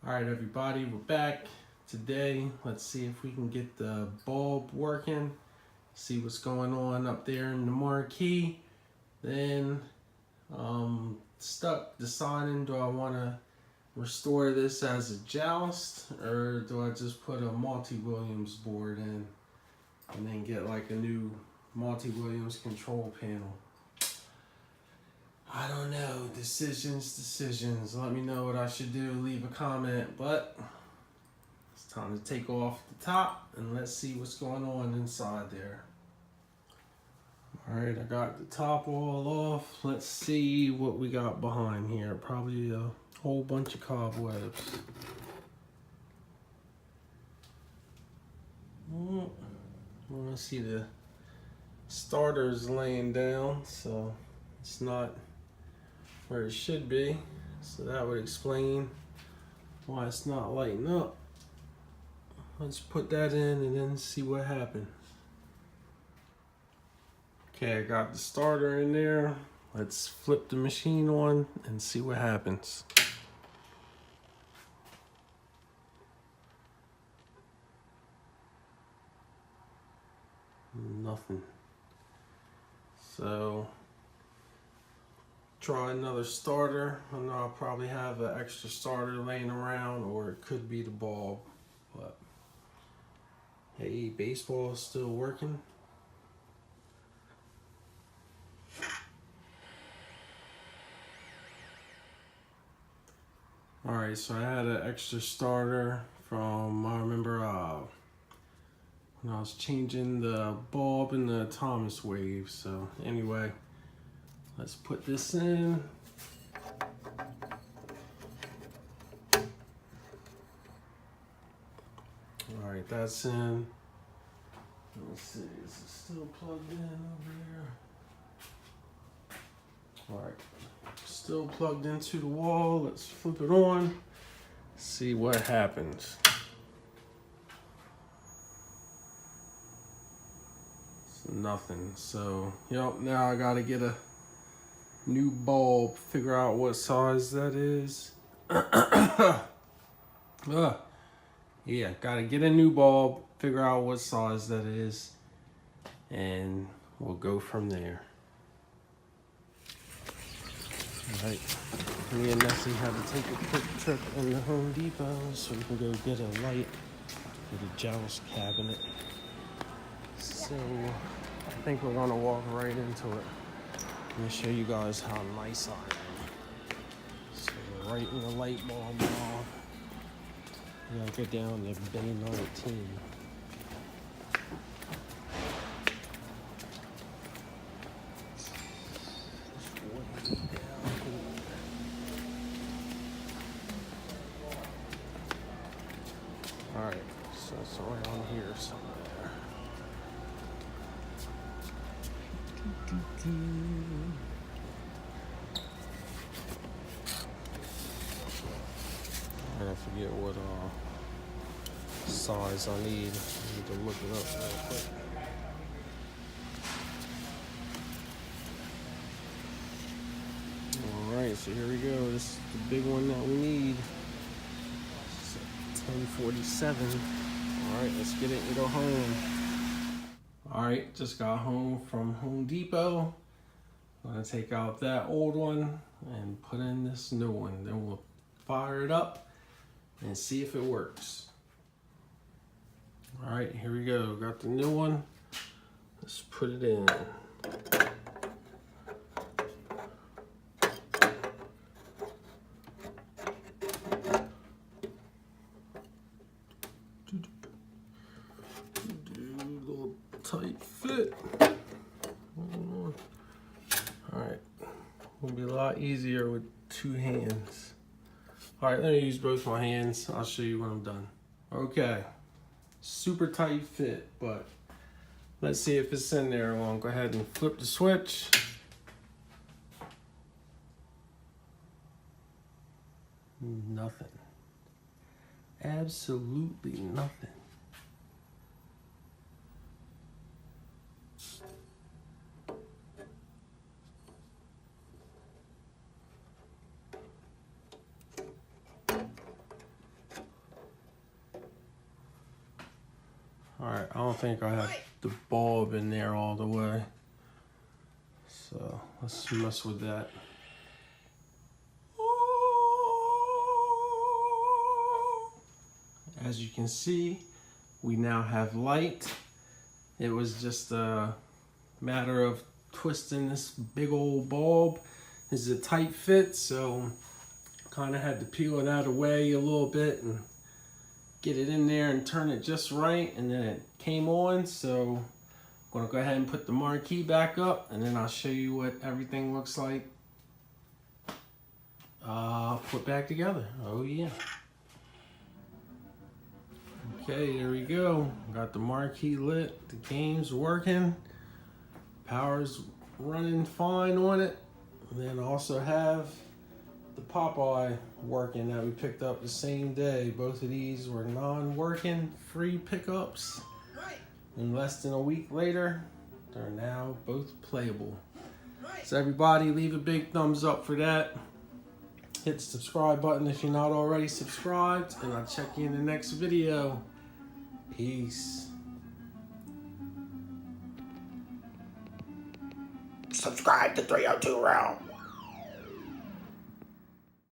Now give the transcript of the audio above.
All right, everybody, we're back today. Let's see if we can get the bulb working, see what's going on up there in the Marquee. Then stuck deciding, do I want to restore this as a Joust, or do I just put a multi-Williams board in and then get like a new multi-Williams control panel? I don't know. Decisions. Let me know what I should do. Leave a comment. But it's time to take off the top and let's see what's going on inside there. Alright, I got the top all off. Let's see what we got behind here. Probably a whole bunch of cobwebs. I want to see the starters laying down, so it's not where it should be, so that would explain why it's not lighting up. Let's put that in and then see what happens. Okay, I got the starter in there. Let's flip the machine on and see what happens. Nothing. So try another starter. I know I'll probably have an extra starter laying around, or it could be the bulb, but hey, baseball is still working. Alright, so I had an extra starter from, I remember when I was changing the bulb in the Thomas wave. So anyway, let's put this in. All right, that's in. Let's see, is it still plugged in over here? All right, still plugged into the wall. Let's flip it on, see what happens. It's nothing. So, yep, now I gotta get a new bulb, figure out what size that is. Yeah, gotta get a new bulb, figure out what size that is, and we'll go from there. Alright, me and Nessie had to take a quick trip in the Home Depot so we can go get a light for the Joust cabinet. So, I think we're gonna walk right into it. Let me show you guys how nice I am. So right in the light bulb off. We gotta go down to bay 19. Alright, so it's around here somewhere. I forget what size I need. I need to look it up real quick. Alright, so here we go. This is the big one that we need. 1047. Alright, let's get it and go home. Alright, just got home from Home Depot. I'm gonna take out that old one and put in this new one. Then we'll fire it up and see if it works. Alright, here we go. Got the new one. Let's put it in. Tight fit. Alright, will be a lot easier with two hands. Alright, let me use both my hands. I'll show you when I'm done. Okay, super tight fit, but let's see if it's in there. I'll go ahead and flip the switch. Nothing. Absolutely nothing. Alright, I don't think I have the bulb in there all the way. So let's mess with that. As you can see, we now have light. It was just a matter of twisting this big old bulb. This is a tight fit, so kind of had to peel it out of the way a little bit and get it in there and turn it just right, and then it came on. So I'm gonna go ahead and put the marquee back up, and then I'll show you what everything looks like put back together. Oh yeah. Okay, there we go. Got the marquee lit, the game's working, power's running fine on it. And then also have the Popeye working that we picked up the same day. Both of these were non-working, free pickups. And less than a week later, they're now both playable. So everybody, leave a big thumbs up for that. Hit the subscribe button if you're not already subscribed, and I'll check you in the next video. Peace. Subscribe to 302 Realm.